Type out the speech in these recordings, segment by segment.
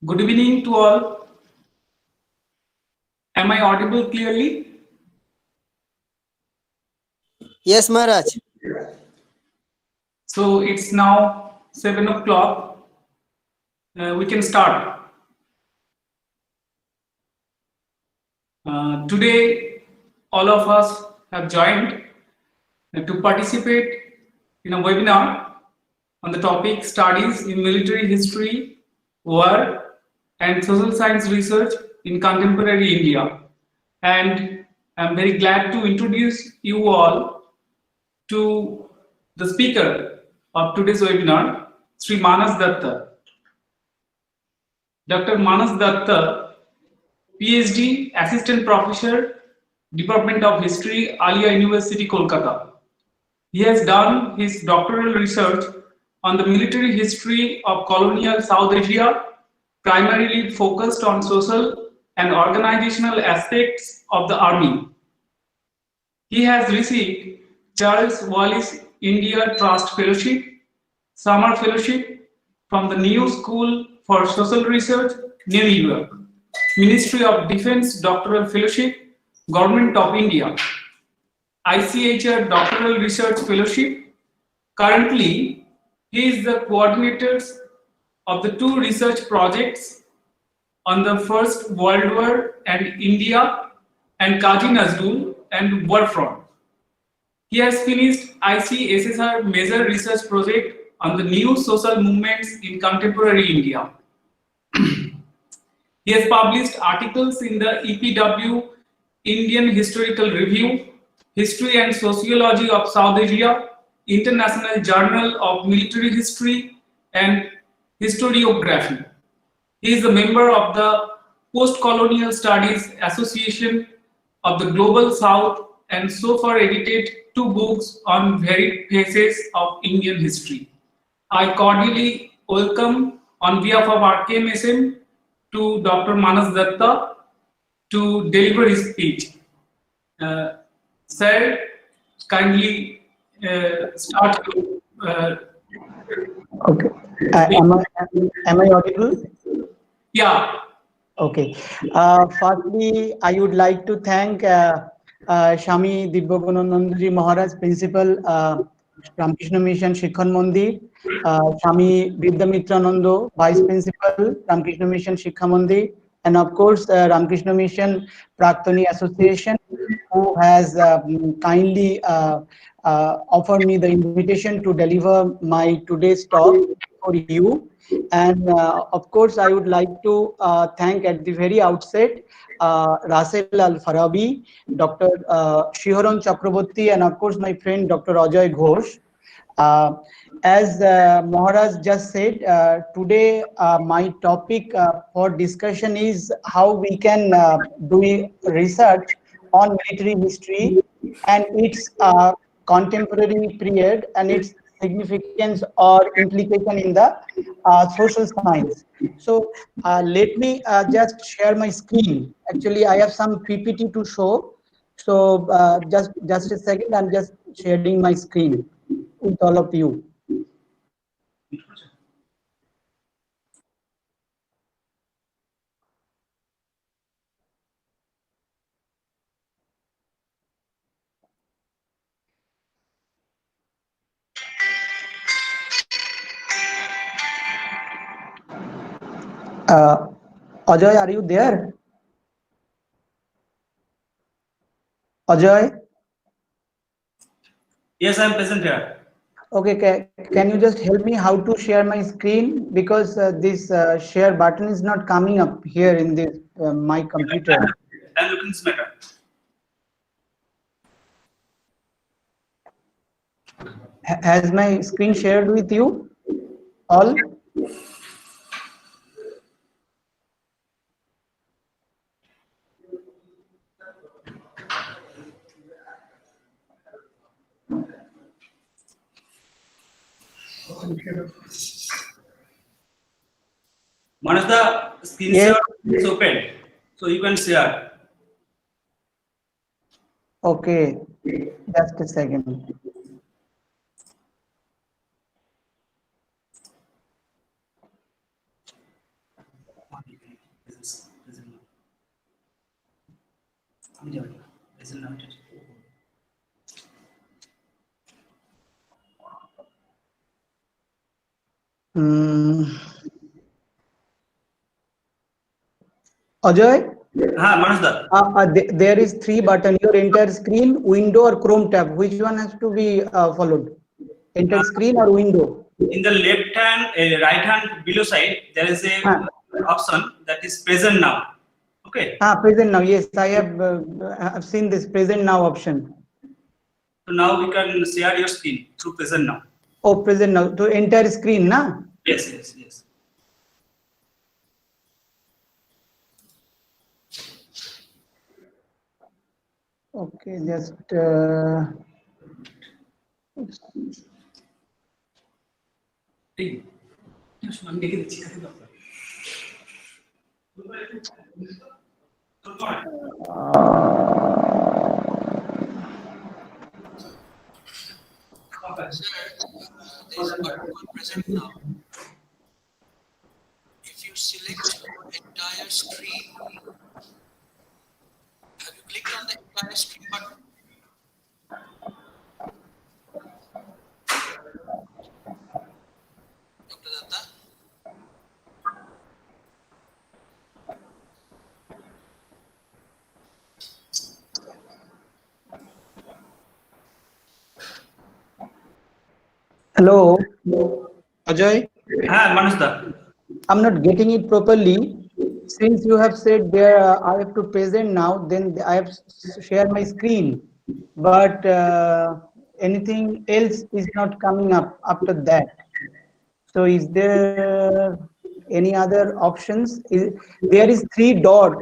Good evening to all. Am I audible clearly? Yes, Maharaj. So it's now 7 o'clock. We can start. Today, all of us have joined to participate in a webinar on the topic Studies in Military History, War, and Social Science Research in Contemporary India. And I'm very glad to introduce you all to the speaker of today's webinar, Sri Manas Datta. Dr. Manas Datta, PhD, Assistant Professor, Department of History, Alia University, Kolkata. He has done his doctoral research on the military history of colonial South Asia, primarily focused on social and organizational aspects of the army. He has received Charles Wallis India Trust Fellowship, Summer Fellowship from the New School for Social Research, New York, Ministry of Defense Doctoral Fellowship, Government of India, ICHR Doctoral Research Fellowship. Currently, he is the coordinator of the two research projects on the First World War and India and Kazi Nazrul and Warfront. He has finished ICSSR major research project on the new social movements in contemporary India. He has published articles in the EPW Indian Historical Review, History and Sociology of South Asia, International Journal of Military History, and Historiography. He is a member of the Post-Colonial Studies Association of the Global South and so far edited two books on varied phases of Indian history. I cordially welcome on behalf of RKMSM to Dr. Manas Datta to deliver his speech. Sir, kindly start. Okay. Am I audible? Yeah. Okay. Firstly, I would like to thank Shami Dibbogunanandaji Maharaj, Principal, Ramkrishna Mission Shikshan Mandir, Shami Vidyamitranando, Vice Principal, Ramkrishna Mission Shiksha Mandir, and of course, Ramkrishna Mission Praktani Association, who has kindly offered me the invitation to deliver my today's talk for you. And of course, I would like to thank at the very outset Rasel Al-Farabi, Dr. Shihoran Chakraborty, and of course my friend Dr. Ajay Ghosh. Uh, as Maharaj just said, today my topic for discussion is how we can do research on military history and its contemporary period and its significance or implication in the social science. So let me just share my screen. Actually, I have some PPT to show. So just a second, I'm just sharing my screen with all of you. Ajay, are you there? Ajay? Yes, I am present here. Okay, can you just help me how to share my screen? Because this share button is not coming up here in this my computer. I am looking this matter. Has my screen shared with you all? Once the screen Yes. share is open, so you can share. Okay, just a second. Present now. Ajay, Manoj da. there is 3 button, your entire screen, window or Chrome tab. Which one has to be followed? Enter screen or window? In the left hand, right hand below side, there is a option that is present now. Okay. Present now. Yes, I've seen this present now option. So now we can share your screen through present now. Oh, present now. To entire screen, na? Yes, yes, yes. Okay, just ঠিক আমি দেখে দিচ্ছি কাকে দরকার There's a button called present now. If you select your entire screen, have you clicked on the entire screen button? Dr. Datta? hello, Ajay. Manoj da. I'm not getting it properly. Since you have said there, I have to present now. Then I have share my screen, but anything else is not coming up after that. So, is there any other options? There is 3 dot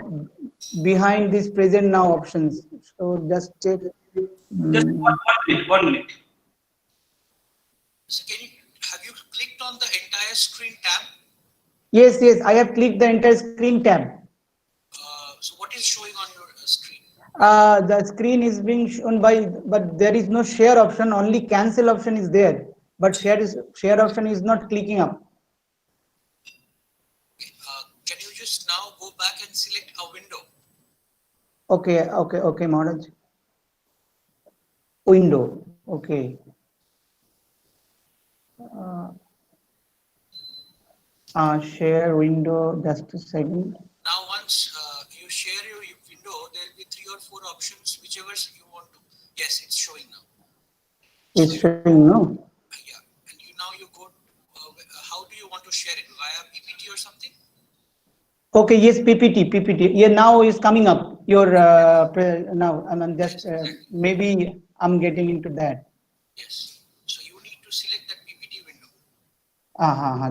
behind this present now options. So just check. Just 1 minute. So have you clicked on the entire screen tab? Yes, I have clicked the entire screen tab. So what is showing on your screen? The screen is being shown but there is no share option, only cancel option is there. But share option is not clicking up. Can you just now go back and select a window? Okay, Maharaj. Window, okay. Share window, just a second. Now once you share your window, there will be 3 or 4 options, whichever you want to. Yes, it's showing now. It's showing now. Yeah, and now you go. How do you want to share it, via PPT or something? Okay, yes, PPT. Yeah, now is coming up. Your now, I mean, just maybe I'm getting into that. Yes. So you need to select that PPT window.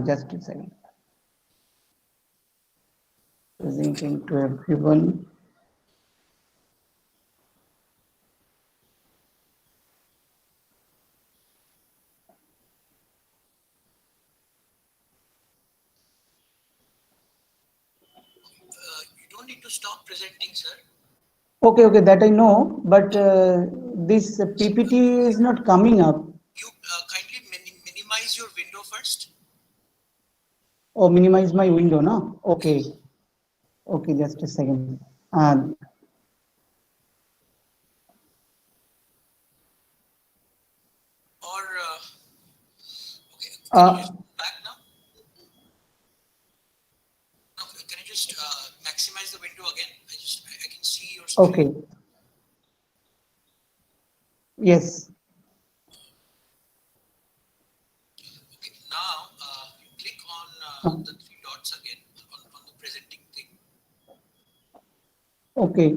Just a second. Presenting to everyone. You don't need to stop presenting, sir. Okay, that I know, but this PPT is not coming up. You kindly minimize your window first. Oh, minimize my window, no? Okay, just a second. Okay, can you just go back now? No, can you just maximize the window again? I can see your screen. Okay. Yes. Okay, now you click on the 3 dots again on the presenting thing. Okay.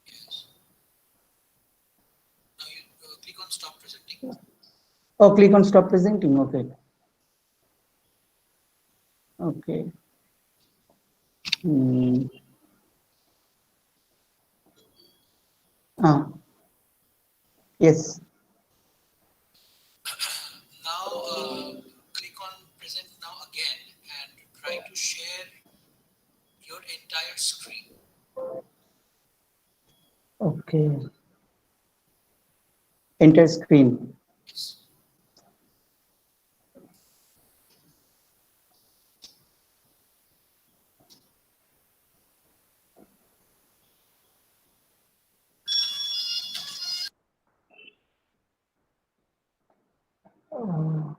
Yes. Now you click on stop presenting. Oh, click on stop presenting. Okay. Yes. Now click on present now again and try to share your entire screen. Okay. Enter screen. Yes. Oh.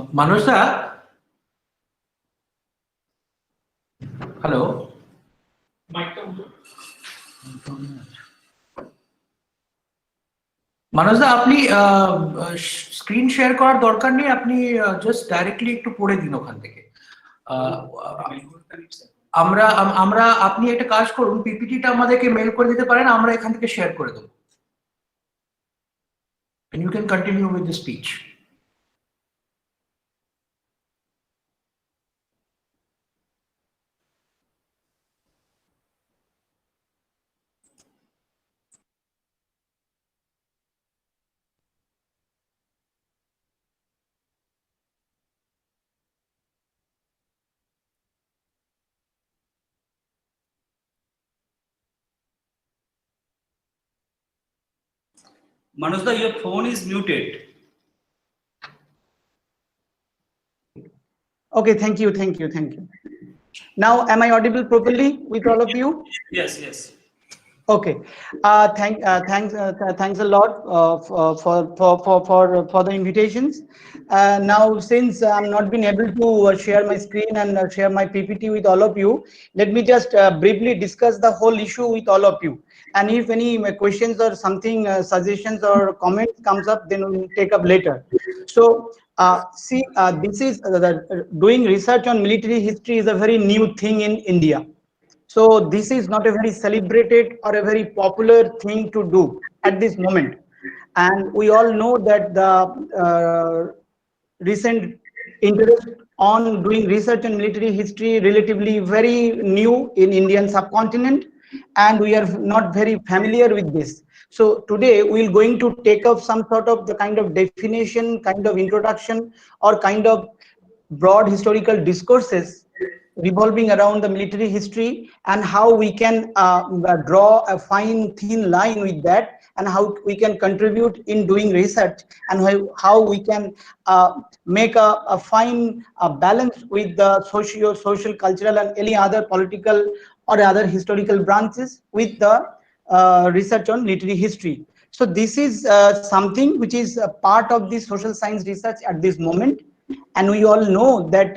Manoj hello. Manoj আপনি screen share করার দরকার নেই, আপনি just directly একটু পড়ে দিন ওখান থেকে। আমরা আপনি একটা কাজ করুন, পিপিটিটা আমাদেরকে মেল করে দিতে পারেন, আমরা এখান থেকে শেয়ার করে দেবো। And you can continue with the speech. Manoj, your phone is muted. Okay, thank you. Now, am I audible properly with all of you? Yes. Okay. Thanks a lot for the invitations. Now, since I'm not been able to share my screen and share my PPT with all of you, let me just briefly discuss the whole issue with all of you. And if any questions or something, suggestions or comments comes up, then we'll take up later. So, this is doing research on military history is a very new thing in India. So this is not a very celebrated or a very popular thing to do at this moment. And we all know that the recent interest on doing research on military history relatively very new in Indian subcontinent, and we are not very familiar with this. So today we're going to take up some sort of the kind of definition, kind of introduction, or kind of broad historical discourses revolving around the military history, and how we can draw a fine thin line with that, and how we can contribute in doing research, and how we can make a fine balance with the social, cultural, and any other political or other historical branches with the research on military history. So this is something which is a part of the social science research at this moment. And we all know that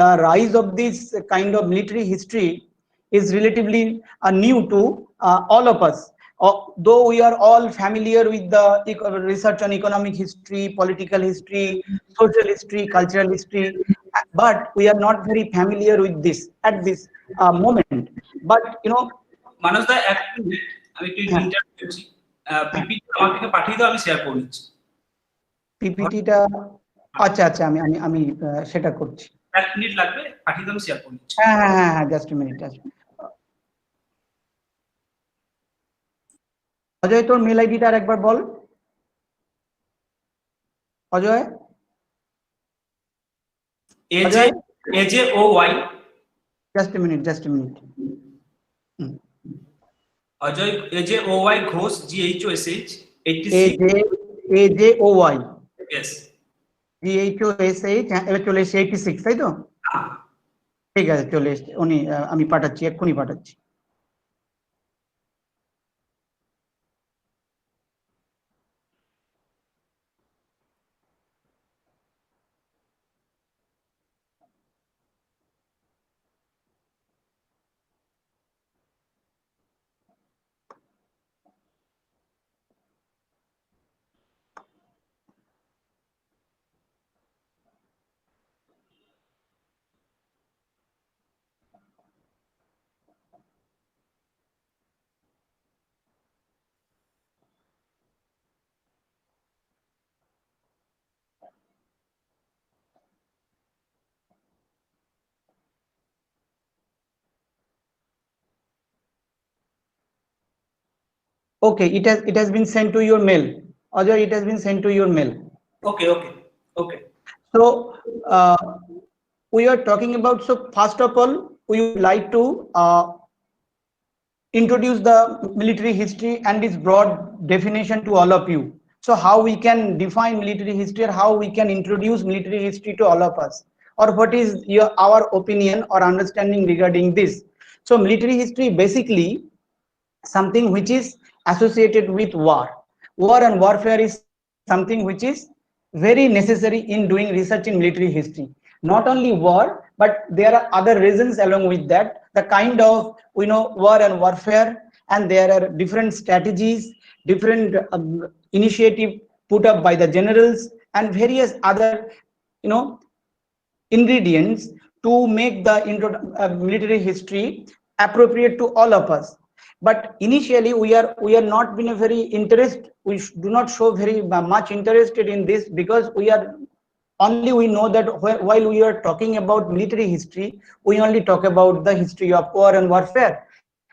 the rise of this kind of military history is relatively new to all of us. Though we are all familiar with the research on economic history, political history, social history, cultural history, but we are not very familiar with this at this moment. But Manoj da, এক minute আমি একটু interview করছি। PPT আমাকে পাঠিয়ে দাও, আমি share করে নিচ্ছি। পিপিটিটা আচ্ছা আমি সেটা করছি। এক মিনিট লাগবে, পাঠিয়ে দাও, আমি শেয়ার করে নিচ্ছি। হ্যাঁ, জাস্ট a minute. অজয়, তোর মেল আইডিটা আর একবার বল। Ajay, AJOY, just a minute. Ajay AJOY Ghosh GHOSH 86 AJOY yes GHOSH, এবার চলে এসেছে 86, তাই তো? ঠিক আছে, চলে এসেছে। আমি পাঠাচ্ছি, এক্ষুনি পাঠাচ্ছি। Okay, it has been sent to your mail. Ajay, it has been sent to your mail. Okay, okay, okay. So we are talking about, so first of all, we would like to introduce the military history and its broad definition to all of you. So how we can define military history, or how we can introduce military history to all of us, or what is our opinion or understanding regarding this. So military history basically something which is associated with war. War and warfare is something which is very necessary in doing research in military history. Not only war, but there are other reasons along with that. The kind of, war and warfare, and there are different strategies, different initiative put up by the generals, and various other, you know, ingredients to make the military history appropriate to all of us. But initially we are not been a very interest, do not show very much interested in this, because we know that while we are talking about military history, we only talk about the history of war and warfare,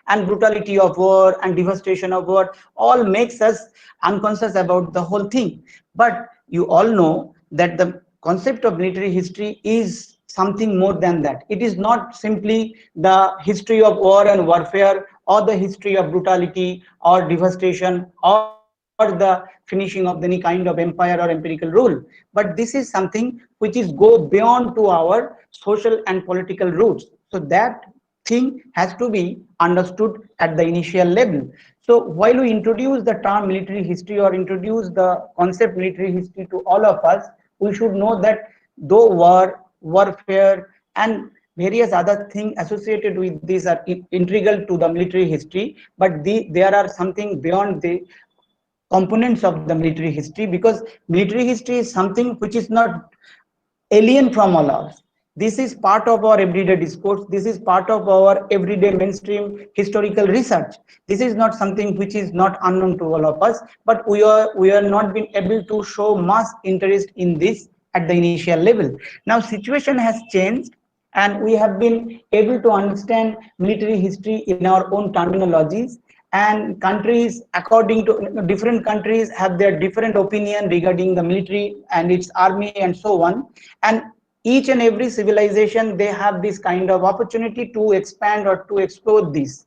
and brutality of war and devastation of war, all makes us unconscious about the whole thing. But you all know that the concept of military history is something more than that. It is not simply the history of war and warfare, or the history of brutality or devastation, or the finishing of any kind of empire or empirical rule. But this is something which is go beyond to our social and political roots. So that thing has to be understood at the initial level. So while we introduce the term military history, or introduce the concept military history to all of us, we should know that though war, warfare, and various other things associated with these are integral to the military history, but there are something beyond the components of the military history, because military history is something which is not alien from all of us. This is part of our everyday discourse. This is part of our everyday mainstream historical research. This is not something which is not unknown to all of us, but we are not been able to show much interest in this at the initial level. Now situation has changed, and we have been able to understand military history in our own terminologies, and countries, according to different countries, have their different opinion regarding the military and its army and so on. And each and every civilization, they have this kind of opportunity to expand or to explore this.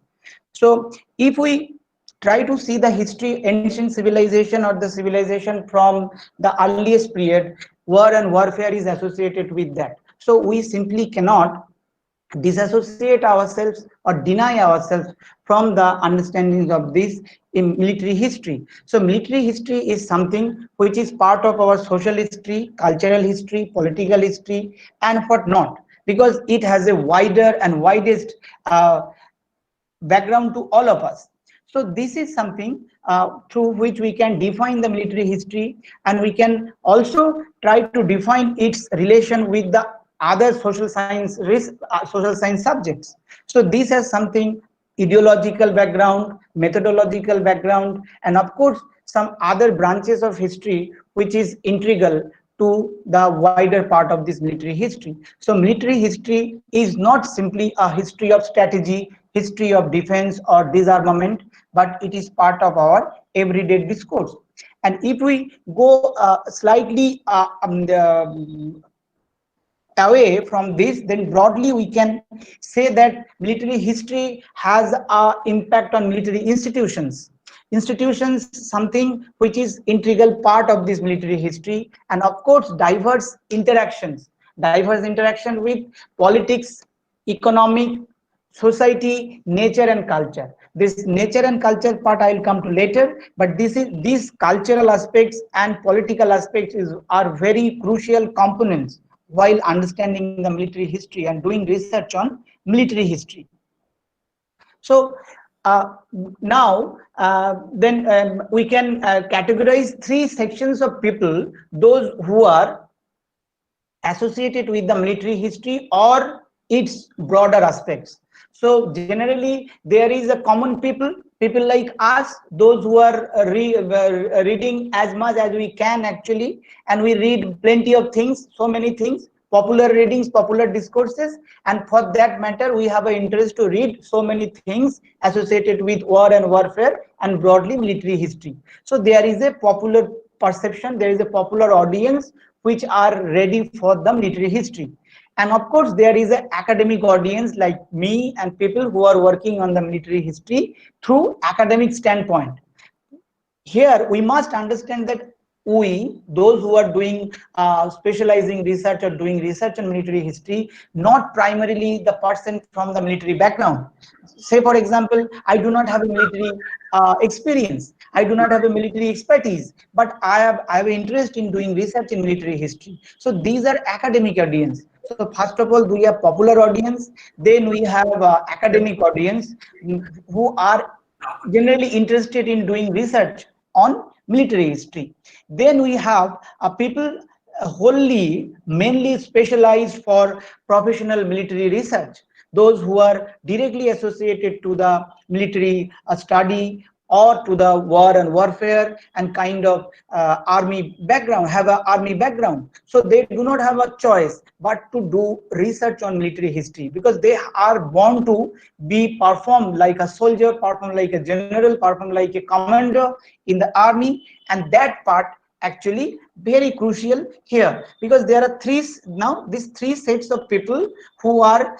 So if we try to see the history, ancient civilization, or the civilization from the earliest period, war and warfare is associated with that. So we simply cannot disassociate ourselves or deny ourselves from the understandings of this in military history. So military history is something which is part of our social history, cultural history, political history, and what not, because it has a wider and widest background to all of us. So this is something through which we can define the military history, and we can also try to define its relation with the other social science subjects. So this has something ideological background, methodological background, and of course some other branches of history which is integral to the wider part of this military history. So military history is not simply a history of strategy, history of defense or disarmament, but it is part of our everyday discourse. And if we go slightly away from this, then broadly we can say that military history has a impact on military institutions, something which is integral part of this military history. And of course diverse interaction with politics, economic, society, nature, and culture. This nature and culture part I will come to later, but these cultural aspects and political aspects are very crucial components while understanding the military history and doing research on military history. So now then we can categorize three sections of people: those who are associated with the military history or its broader aspects. So generally there is a common people like us, those who are reading as much as we can actually, and we read plenty of things, so many things, popular readings, popular discourses, and for that matter, we have an interest to read so many things associated with war and warfare and broadly military history. So there is a popular perception, there is a popular audience which are ready for the military history. And of course, there is an academic audience like me and people who are working on the military history through academic standpoint. Here we must understand that we, those who are doing specializing research or doing research on military history, not primarily the person from the military background. Say for example, I do not have a military experience, I do not have a military expertise, but I have interest in doing research in military history. So these are academic audience. So first of all, we have popular audience, then we have academic audience who are generally interested in doing research on military history. Then we have people wholly mainly specialized for professional military research, those who are directly associated to the military study or to the war and warfare and kind of army background, have an army background. So they do not have a choice but to do research on military history, because they are born to be performed like a soldier, perform like a general, perform like a commander in the army. And that part actually very crucial here, because there are these three sets of people who are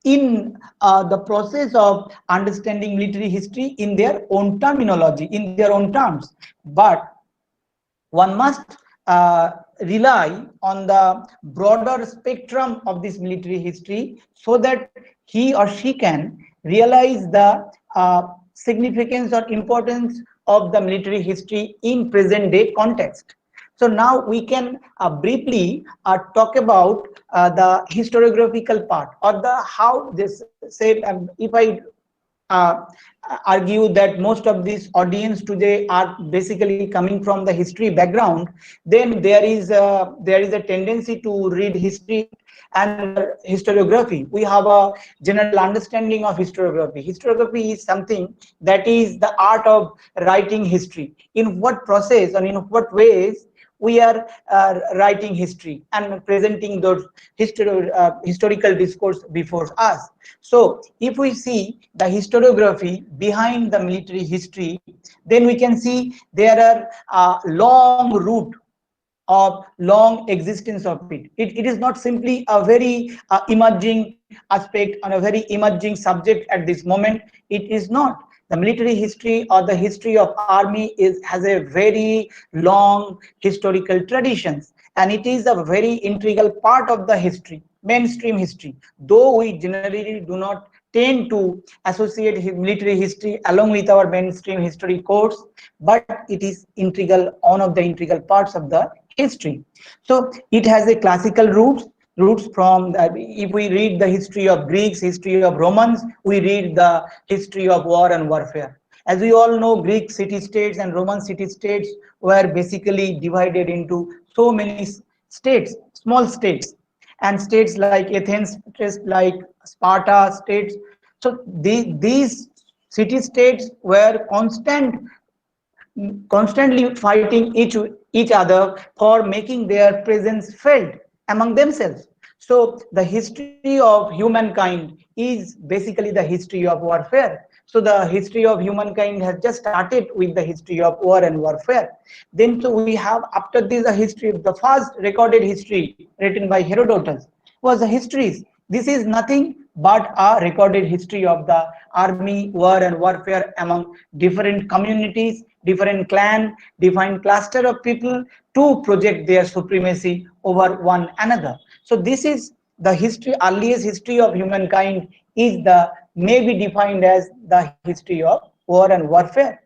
in the process of understanding military history in their own terminology, in their own terms. But one must rely on the broader spectrum of this military history so that he or she can realize the significance or importance of the military history in present day context. So now we can briefly talk about the historiographical part, or the how this say, if I uh, argue that most of this audience today are basically coming from the history background, then there is a tendency to read history and historiography. We have a general understanding of historiography. Historiography is something that is the art of writing history. In what process and in what ways we are writing history and presenting those historical discourse before us. So if we see the historiography behind the military history, then we can see there are long root of long existence of it. It is not simply a very emerging aspect and a very emerging subject at this moment. It is not. The military history or the history of army has a very long historical traditions, and it is a very integral part of the history, mainstream history. Though we generally do not tend to associate military history along with our mainstream history course, but it is integral, one of the integral parts of the history. So it has a classical roots from if we read the history of Greeks, history of Romans, we read the history of war and warfare. As we all know, Greek city-states and Roman city-states were basically divided into so many states, small states, and states like Athens, states like Sparta, states. So these city-states were constantly fighting each other for making their presence felt among themselves. So the history of humankind is basically the history of warfare. So the history of humankind has just started with the history of war and warfare. Then so we have, after this, the history of the first recorded history written by Herodotus was the histories. This is nothing but a recorded history of the army, war and warfare among different communities, different clan, defined cluster of people to project their supremacy over one another. So this is the history, earliest history of humankind is the, may be defined as the history of war and warfare.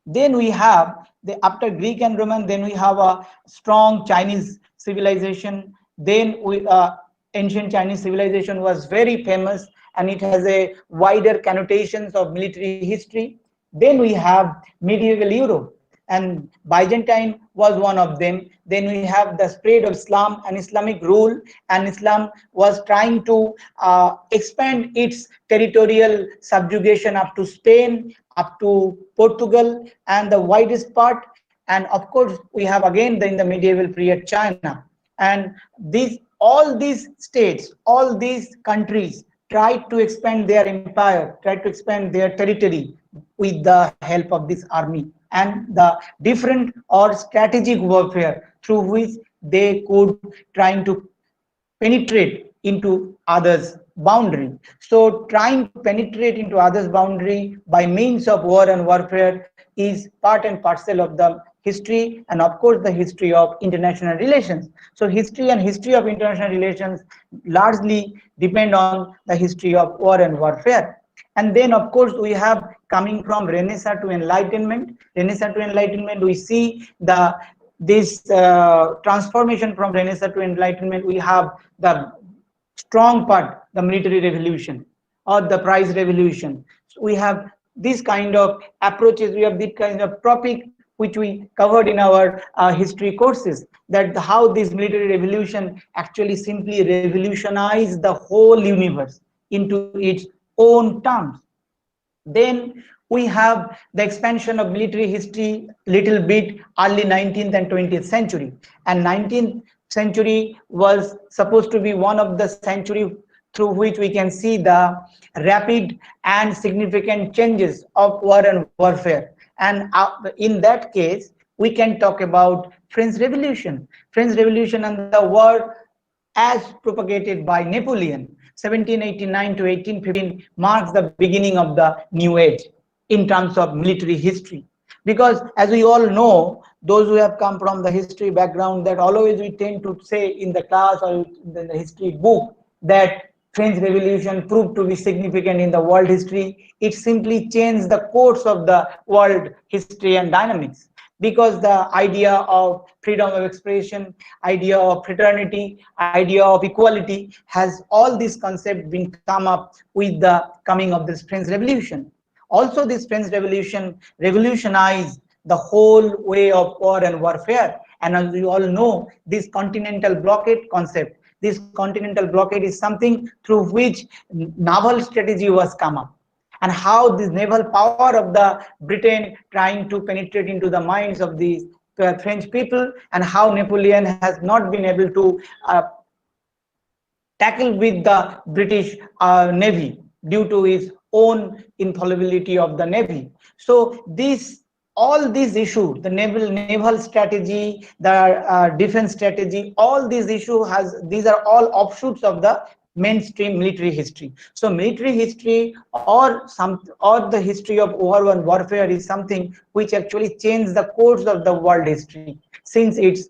Then we have after Greek and Roman, then we have a strong Chinese civilization. Then we ancient Chinese civilization was very famous, and it has a wider connotations of military history. Then we have medieval Europe, and Byzantine was one of them. Then we have the spread of Islam and Islamic rule, and Islam was trying to expand its territorial subjugation up to Spain, up to Portugal, and the widest part. And of course, we have again in the medieval period China. And all these states, all these countries tried to expand their empire, tried to expand their territory with the help of this army and the different or strategic warfare through which they could trying to penetrate into others' boundary. So trying to penetrate into others' boundary by means of war and warfare is part and parcel of the history, and of course the history of international relations. So history of international relations largely depend on the history of war and warfare. And then of course we have, coming from Renaissance to Enlightenment. Renaissance to Enlightenment, we see this transformation from Renaissance to Enlightenment. We have the strong part, the military revolution or the price revolution. So we have this kind of approaches, we have this kind of topic which we covered in our history courses, that how this military revolution actually simply revolutionized the whole universe into its own terms. Then we have the expansion of military history little bit early 19th and 20th century. And 19th century was supposed to be one of the century through which we can see the rapid and significant changes of war and warfare. And in that case, we can talk about French Revolution. French Revolution and the war as propagated by Napoleon. 1789 to 1815 marks the beginning of the new age in terms of military history. Because as we all know, those who have come from the history background, that always we tend to say in the class or in the history book that French Revolution proved to be significant in the world history. It simply changed the course of the world history and dynamics, because the idea of freedom of expression, idea of fraternity, idea of equality, has all these concepts been come up with the coming of this French Revolution. Also, this French Revolution revolutionized the whole way of war and warfare. And as we all know, this continental blockade concept, this continental blockade is something through which naval strategy was come up, and how this naval power of the Britain trying to penetrate into the minds of the French people, and how Napoleon has not been able to tackle with the British Navy due to his own infallibility of the Navy. So all these issues, the naval strategy, the defense strategy, all these issues these are all offshoots of the mainstream military history. So military history or the history of war and warfare is something which actually changed the course of the world history since its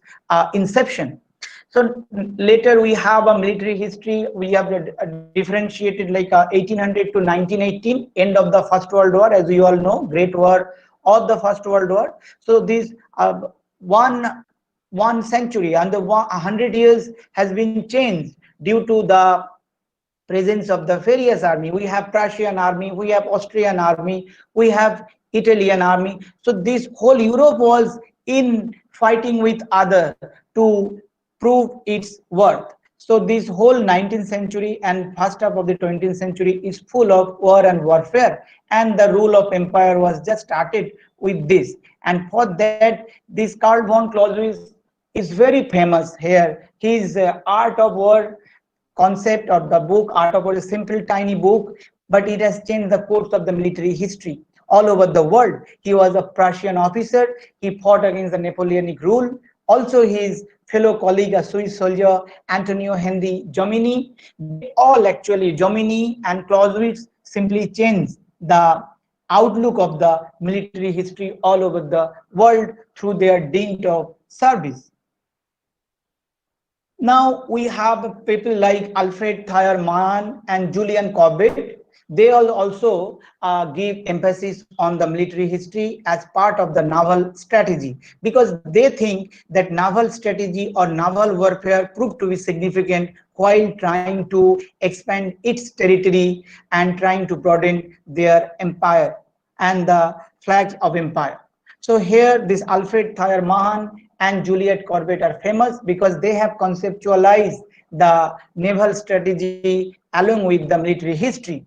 inception. So later we have a military history. We have differentiated like 1800 to 1918, end of the First World War, as we all know, Great War or the First World War. So this one century and the 100 years has been changed due to the presence of the various army. We have Prussian army, we have Austrian army, we have Italian army. So this whole Europe was in fighting with other to prove its worth. So this whole 19th century and first half of the 20th century is full of war and warfare, and the rule of empire was just started with this. And for that, this Karl von Clausewitz is very famous here. His Art of War concept, or the book Art of War, is a simple tiny book, but it has changed the course of the military history all over the world. He was a Prussian officer. He fought against the Napoleonic rule. Also his fellow colleague, a Swiss soldier, Antonio Henry Jomini, all actually, Jomini and Clausewitz simply changed the outlook of the military history all over the world through their dint of service. Now we have people like Alfred Thayer Mahan and Julian Corbett. They also give emphasis on the military history as part of the naval strategy, because they think that naval strategy or naval warfare proved to be significant while trying to expand its territory and trying to broaden their empire and the flags of empire. So here this Alfred Thayer Mahan and Juliet Corbett are famous because they have conceptualized the naval strategy along with the military history.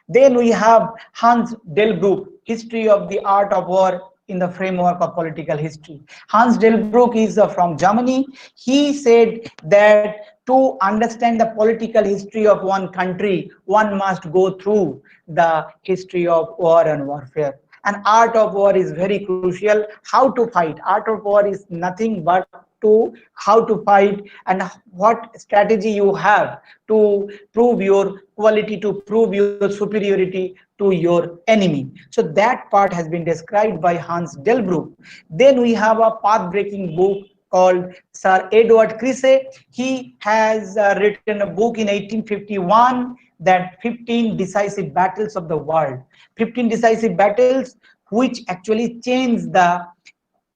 Then we have Hans Delbrück, History of the Art of War, in the framework of political history. Hans Delbrück is from Germany. He said that to understand the political history of one country, one must go through the history of war and warfare. And art of war is very crucial. How to fight. Art of war is nothing but to how to fight and what strategy you have to prove your quality, to prove your superiority to your enemy. So that part has been described by Hans Delbrück. Then we have a path-breaking book called Sir Edward Creasy. He has written a book in 1851 that 15 decisive battles of the world. 15 decisive battles which actually changed the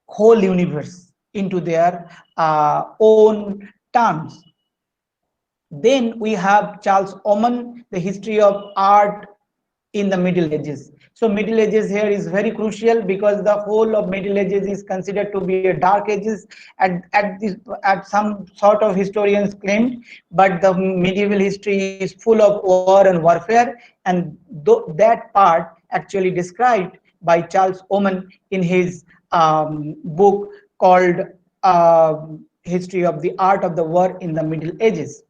whole universe into their own terms. Then we have Charles Oman, the history of art in the Middle Ages. So Middle Ages here is very crucial because the whole of Middle Ages is considered to be a dark ages at some sort of historians claimed, but the medieval history is full of war and warfare, and that part actually described by Charles Oman in his book called History of the Art of the War in the Middle Ages.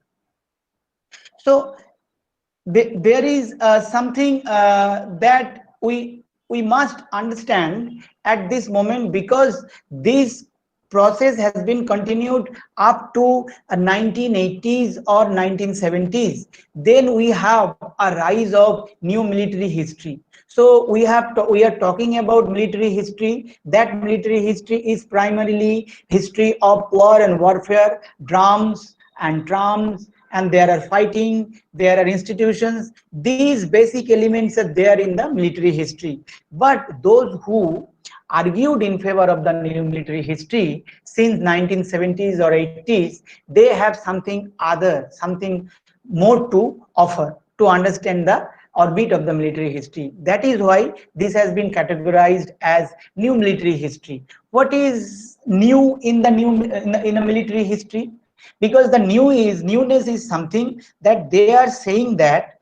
So there is something that we must understand at this moment, because this process has been continued up to 1980s or 1970s. Then we have a rise of new military history. So we are talking about military history. That military history is primarily history of war and warfare, drums and drums, and there are fighting, there are institutions. These basic elements are there in the military history. But those who argued in favor of the new military history since 1970s or 80s, they have something other, something more to offer to understand the orbit of the military history. That is why this has been categorized as new military history. What is new in the in a military history? Because the newness is something that they are saying that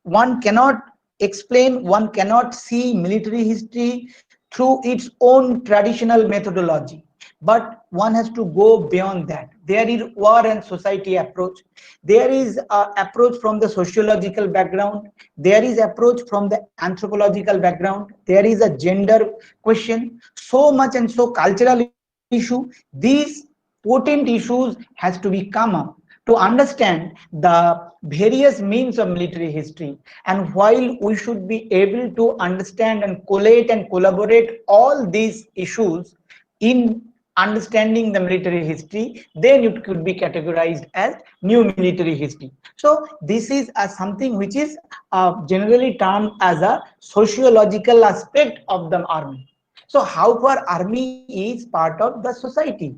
one cannot explain, one cannot see military history through its own traditional methodology, but one has to go beyond that. There is war and society approach, there is approach from the sociological background, there is approach from the anthropological background, there is a gender question, so much and so cultural issue. These potent issues has to be come up to understand the various means of military history. And while we should be able to understand and collate and collaborate all these issues in understanding the military history, then it could be categorized as new military history. So this is something which is generally termed as a sociological aspect of the army. So how far army is part of the society?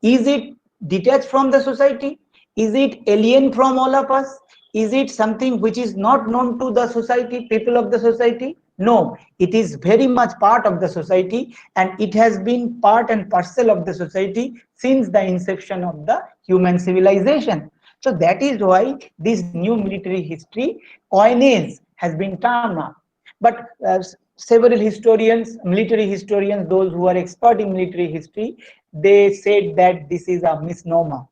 Is it detached from the society? Is it alien from all of us? Is it something which is not known to the society, people of the society? No, it is very much part of the society, and it has been part and parcel of the society since the inception of the human civilization. So that is why this new military history coinage has been termed up. But several historians, military historians, those who are expert in military history, they said that this is a misnomer.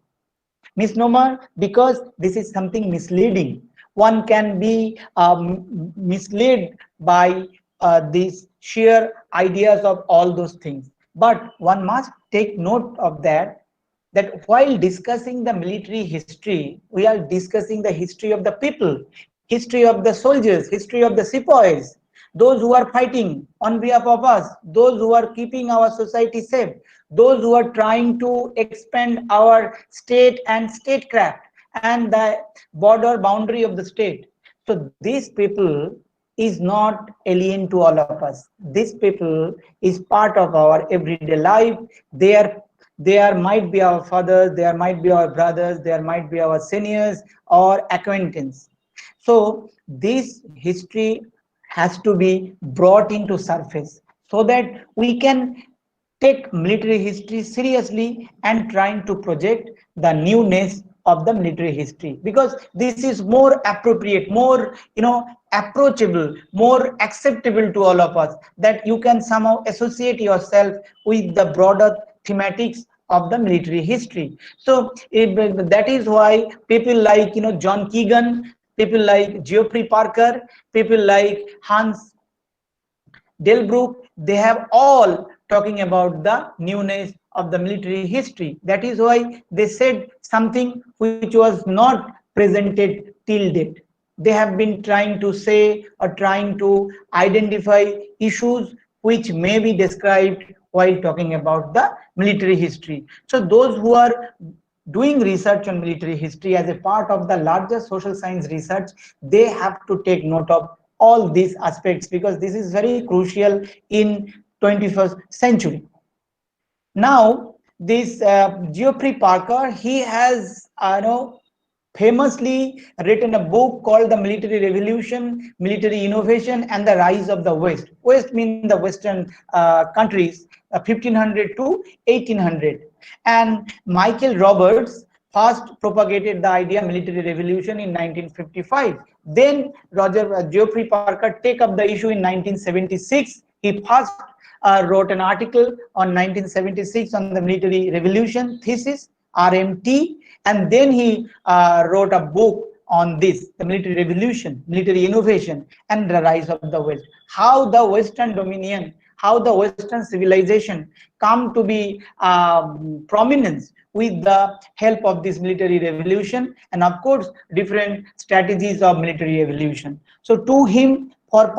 Misnomer because this is something misleading. One can be misled by these sheer ideas of all those things. But one must take note of that while discussing the military history, we are discussing the history of the people, history of the soldiers, history of the sepoys, those who are fighting on behalf of us, those who are keeping our society safe, those who are trying to expand our state and statecraft and the border boundary of the state. So these people is not alien to all of us. These people is part of our everyday life. There might be our fathers, there might be our brothers, there might be our seniors or acquaintance. So this history has to be brought into surface so that we can take military history seriously and trying to project the newness of the military history, because this is more appropriate, more approachable, more acceptable to all of us, that you can somehow associate yourself with the broader thematics of the military history. So that is why people like John Keegan, people like Geoffrey Parker, people like Hans Delbruck, they have all talking about the newness of the military history. That is why they said something which was not presented till date. They have been trying to say or trying to identify issues which may be described while talking about the military history. So those who are doing research on military history as a part of the larger social science research, they have to take note of all these aspects, because this is very crucial in 21st century. Now this Geoffrey Parker, he has famously written a book called The Military Revolution, Military Innovation and the Rise of the West. West means the Western countries, 1500 to 1800. And Michael Roberts first propagated the idea military revolution in 1955. Then Geoffrey Parker take up the issue in 1976. He first wrote an article on 1976 on the military revolution thesis, RMT, and then he wrote a book on this, the military revolution, military innovation, and the rise of the West. How the Western dominion, how the Western civilization come to be prominence with the help of this military revolution, and of course different strategies of military revolution. So to him, for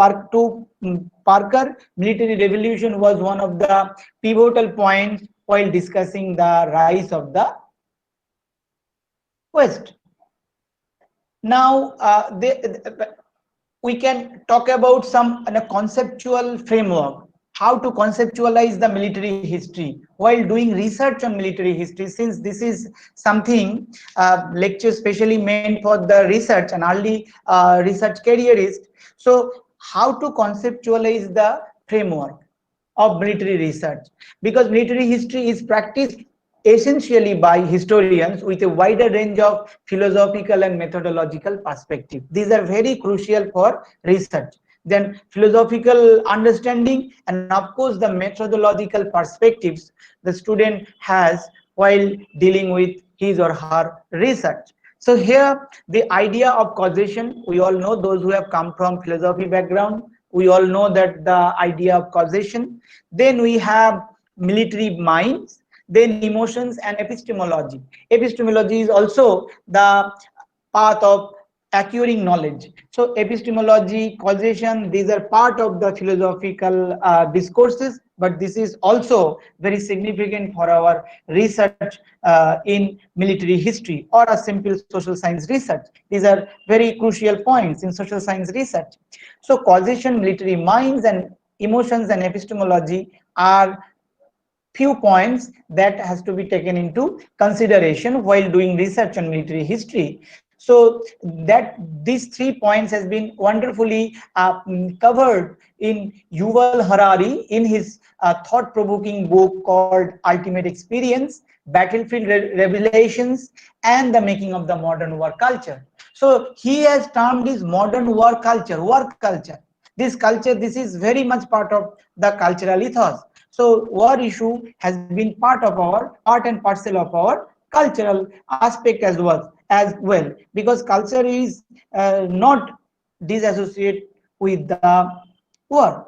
Parker, military revolution was one of the pivotal points while discussing the rise of the West. Now we can talk about some conceptual framework, how to conceptualize the military history while doing research on military history, since this is something lecture specially meant for the research and early research careerist. So how to conceptualize the framework of military research, because military history is practiced essentially by historians with a wider range of philosophical and methodological perspective. These are very crucial for research. Then philosophical understanding and of course the methodological perspectives the student has while dealing with his or her research. So here the idea of causation, we all know, those who have come from philosophy background, we all know that the idea of causation. Then we have military minds, then emotions and epistemology. Epistemology is also the path of acquiring knowledge. So epistemology, causation, these are part of the philosophical discourses, but this is also very significant for our research in military history or a simple social science research. These are very crucial points in social science research. So causation, military minds and emotions and epistemology are few points that has to be taken into consideration while doing research on military history. So that these 3 points has been wonderfully covered in Yuval Harari in his thought-provoking book called Ultimate Experience, Battlefield Revelations, and the Making of the Modern War Culture. So he has termed this modern war culture, work culture. This culture, this is very much part of the cultural ethos. So war issue has been part of our part and parcel of our cultural aspect as well, because culture is not disassociated with the war.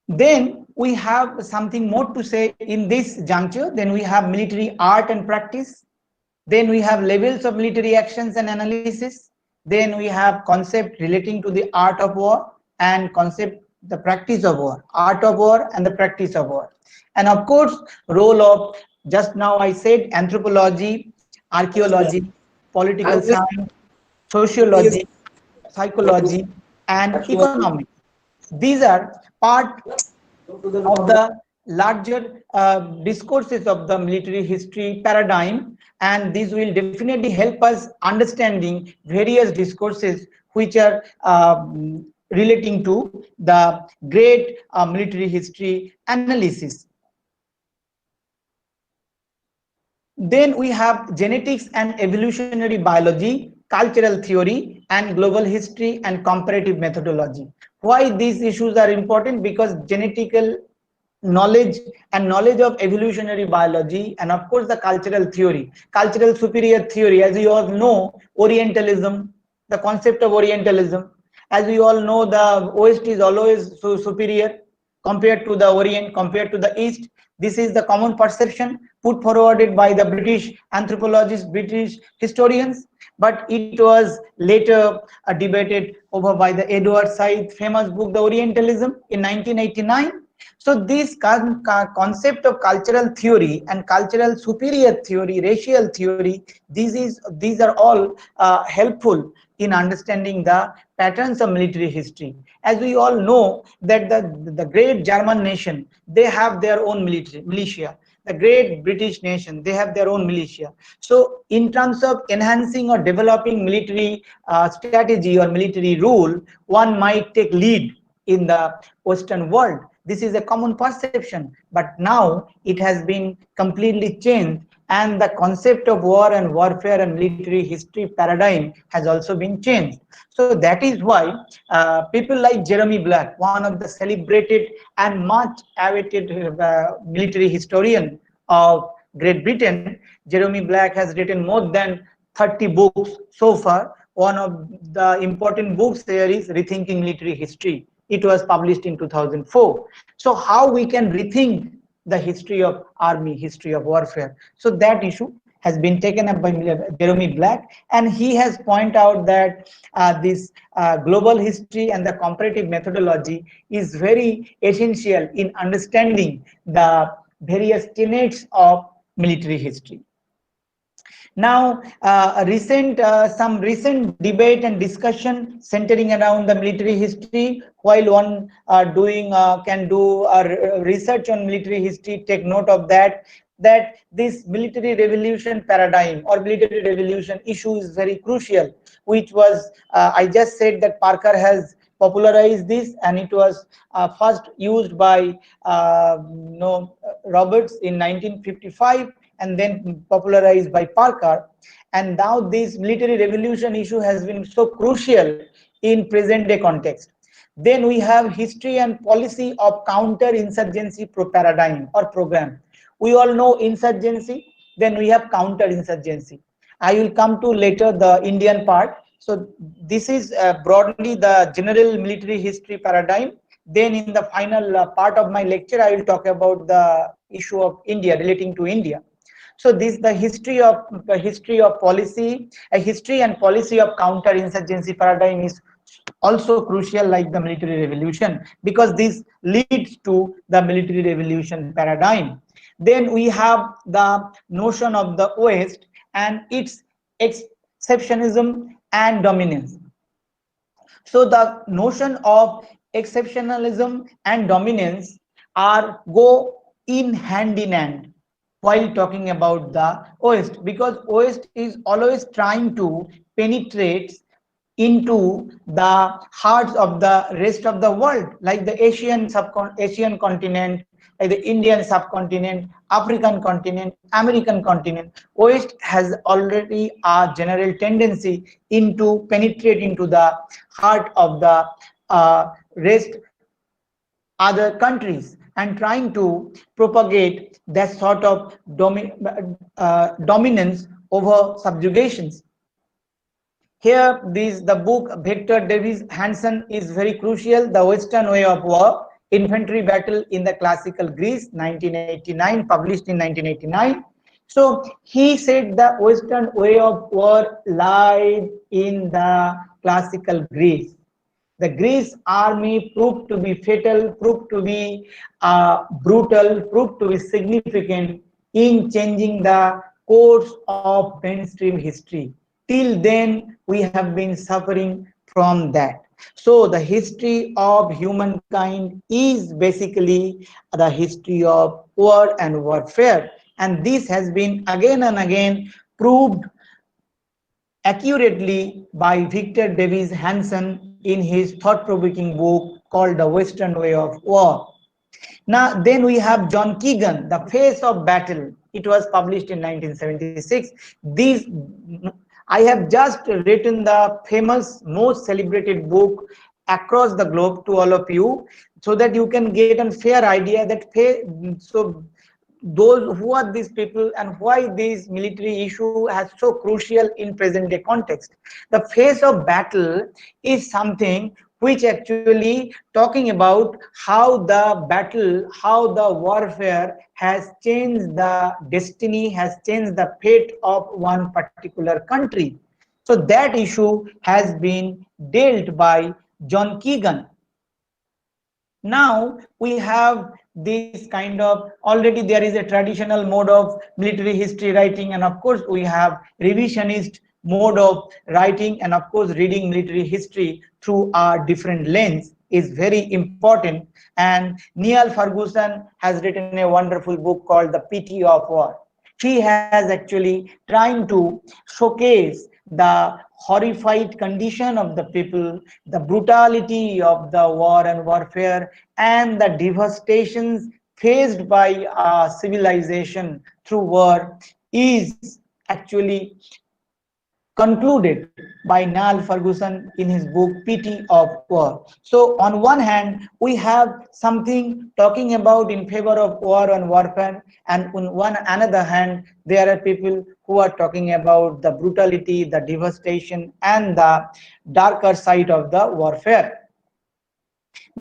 Then we have something more to say in this juncture. Then we have military art and practice. Then we have levels of military actions and analysis. Then we have concept relating to the art of war and concept the practice of war, art of war and the practice of war. And of course, role of, just now I said, anthropology, archaeology, political science, sociology, psychology, and economics. These are part of the larger discourses of the military history paradigm, and these will definitely help us understanding various discourses which are relating to the great military history analysis. Then we have genetics and evolutionary biology, cultural theory, and global history and comparative methodology. Why these issues are important? Because genetical knowledge and knowledge of evolutionary biology, and of course the cultural theory, cultural superior theory, as you all know, Orientalism, the concept of Orientalism, as we all know, the West is always so superior compared to the Orient, compared to the East. This is the common perception put forwarded by the British anthropologists, British historians, but it was later debated over by the Edward Said's famous book, The Orientalism, in 1989. So this concept of cultural theory and cultural superior theory, racial theory, these are all helpful in understanding the patterns of military history. As we all know that the great German nation, they have their own militia. The great British nation, they have their own militia. So in terms of enhancing or developing military strategy or military rule, one might take lead in the Western world. This is a common perception, but now it has been completely changed, and the concept of war and warfare and military history paradigm has also been changed. So that is why people like Jeremy Black, one of the celebrated and much awaited military historian of Great Britain, Jeremy Black has written more than 30 books so far. One of the important books there is Rethinking Military History. It was published in 2004. So how we can rethink the history of army, history of warfare? So that issue has been taken up by Jeremy Black, and he has pointed out that this global history and the comparative methodology is very essential in understanding the various tenets of military history. Now, some recent debate and discussion centering around the military history. While one can do research on military history, take note of that this military revolution paradigm or military revolution issue is very crucial, which was I just said that Parker has popularized this, and it was first used by Roberts in 1955. And then popularized by Parker, and now this military revolution issue has been so crucial in present day context. Then we have history and policy of counter-insurgency paradigm or program. We all know insurgency, then we have counter-insurgency. I will come to later the Indian part. So this is broadly the general military history paradigm. Then in the final part of my lecture, I will talk about the issue of India, relating to India. So this the history of policy, a history and policy of counter-insurgency paradigm is also crucial, like the military revolution, because this leads to the military revolution paradigm. Then we have the notion of the West and its exceptionalism and dominance. So the notion of exceptionalism and dominance go in hand while talking about the West, because West is always trying to penetrate into the hearts of the rest of the world, like the Asian continent, like the Indian subcontinent, African continent, American continent. West has already a general tendency into penetrate into the heart of the rest other countries and trying to propagate that sort of dominance over subjugations. Here, the book Victor Davis Hanson is very crucial. The Western Way of War, Infantry Battle in the Classical Greece, 1989, published in 1989. So he said the Western way of war lied in the classical Greece. The Greece army proved to be fatal, proved to be brutal, proved to be significant in changing the course of mainstream history. Till then, we have been suffering from that. So the history of humankind is basically the history of war and warfare. And this has been again and again proved accurately by Victor Davis Hanson in his thought-provoking book called The Western Way of War. Now, then we have John Keegan, The Face of Battle, It was published in 1976. These, I have just written the famous, most celebrated book across the globe to all of you, so that you can get a fair idea that so those who are these people and why this military issue has so crucial in present day context. The phase of battle is something which actually talking about how the battle, how the warfare has changed the destiny, has changed the fate of one particular country. So that issue has been dealt by John Keegan. Now we have this kind of, already there is a traditional mode of military history writing, and of course we have revisionist mode of writing, and of course reading military history through a different lens is very important. And Neil Ferguson has written a wonderful book called The Pity of War. He has actually trying to showcase the horrified condition of the people, the brutality of the war and warfare, and the devastations faced by civilization through war is actually concluded by Niall Ferguson in his book Pity of War. So on one hand, we have something talking about in favor of war and warfare, and on one another hand, there are people who are talking about the brutality, the devastation, and the darker side of the warfare.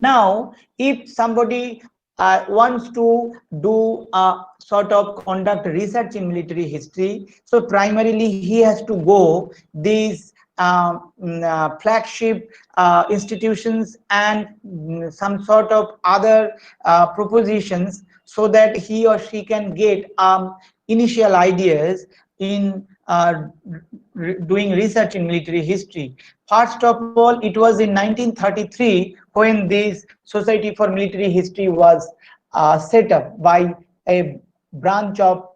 Now, if somebody wants to do a sort of conduct research in military history, so primarily he has to go these flagship institutions and some sort of other propositions, so that he or she can get initial ideas in doing research in military history. First of all, it was in 1933 when this Society for Military History was set up by a branch of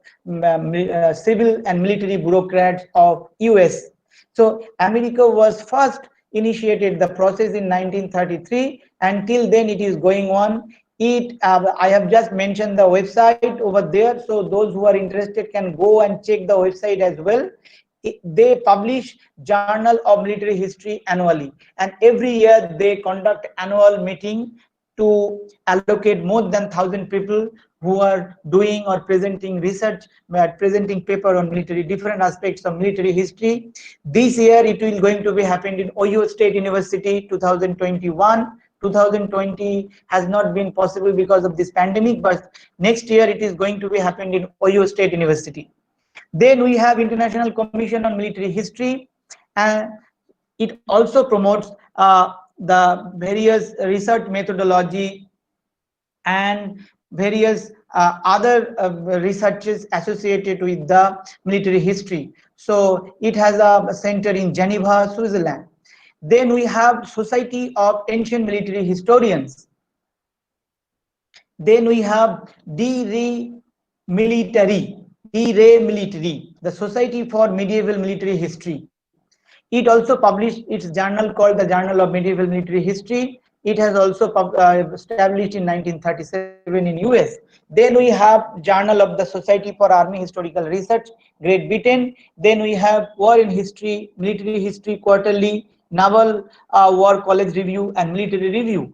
civil and military bureaucrats of US. So America was first initiated the process in 1933. Until then it is going on. I have just mentioned the website over there, so those who are interested can go and check the website as well. They publish Journal of Military History annually, and every year they conduct annual meeting to allocate more than 1,000 people who are doing or presenting research, presenting paper on military, different aspects of military history. This year it will going to be happened in Ohio State University 2021. 2020 has not been possible because of this pandemic, but next year it is going to be happened in Ohio State University. Then we have International Commission on Military History, and it also promotes the various research methodology and various other researches associated with the military history. So it has a center in Geneva, Switzerland. Then we have Society of Ancient Military Historians. Then we have DRE Military, the Society for Medieval Military History. It also published its journal called the Journal of Medieval Military History. It has also established in 1937 in US. Then we have Journal of the Society for Army Historical Research, Great Britain. Then we have War in History, Military History Quarterly, Naval War College Review, and Military Review.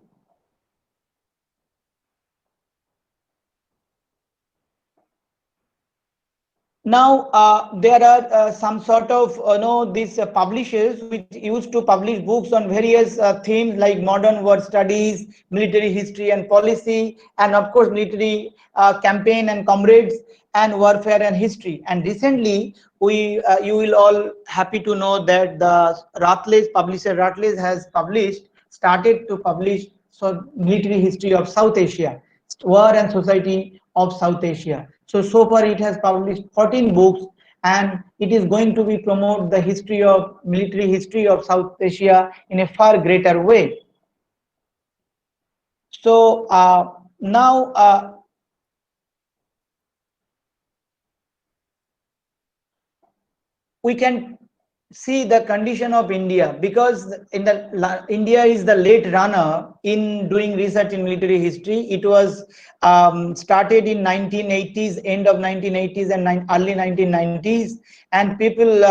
Now there are some sort of these publishers which used to publish books on various themes like modern war studies, military history and policy, and of course military campaign and comrades, and warfare and history. And recently you will all happy to know that the Routledge publisher Routledge has started to publish military history of South Asia, War and Society of South Asia. So far it has published 14 books, and it is going to be promote the history of military history of South Asia in a far greater way. So now we can see the condition of India, because India is the late runner in doing research in military history. It was started in 1980s, end of 1980s and early 1990s, and people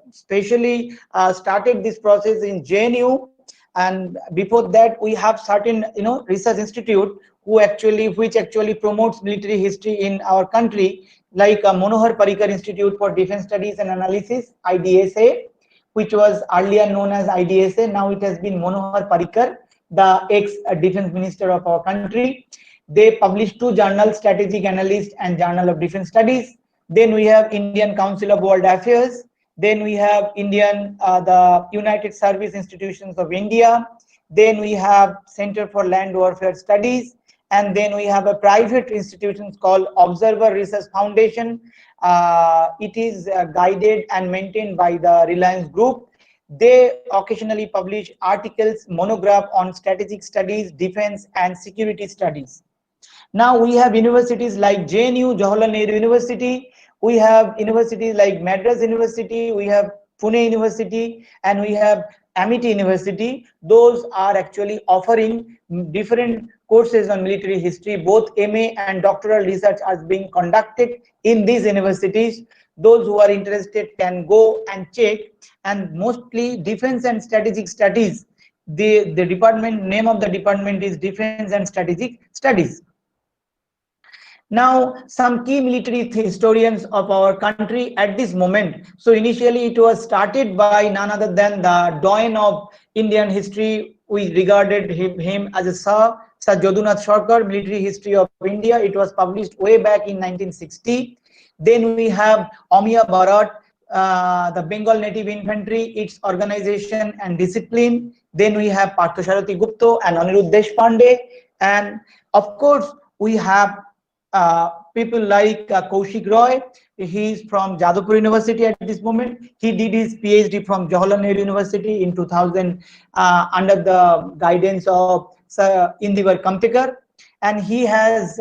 especially started this process in JNU. And before that, we have certain research institute which actually promotes military history in our country, like Manohar Parrikar Institute for Defense Studies and Analysis, IDSA, which was earlier known as IDSA. Now it has been Manohar Parrikar, the ex-defense minister of our country. They published two journals, Strategic Analyst and Journal of Defense Studies. Then we have Indian Council of World Affairs. Then we have the United Service Institutions of India. Then we have Center for Land Warfare Studies. And then we have a private institution called Observer Research Foundation. It is guided and maintained by the Reliance Group. They occasionally publish articles, monograph on strategic studies, defense and security studies. Now we have universities like JNU, Jawaharlal Nehru University. We have universities like Madras University. We have Pune University, and we have Amity University. Those are actually offering different courses on military history. Both MA and doctoral research is being conducted in these universities. Those who are interested can go and check. And mostly defense and strategic studies. The department name of the department is Defense and Strategic Studies. Now, some key military historians of our country at this moment. So initially it was started by none other than the doyen of Indian history. We regarded him as a Sir Jadunath Sarkar, Military History of India. It was published way back in 1960. Then we have Omiya Bharat, the Bengal Native Infantry, its organization and discipline. Then we have Parthasarathi Gupta and Anirudh Deshpande. And of course, we have people like Kaushik Roy. He is from Jadavpur University at this moment. He did his PhD from Jawaharlal Nehru University in 2000 under the guidance of Sir Indivar Kamtekar. And he has,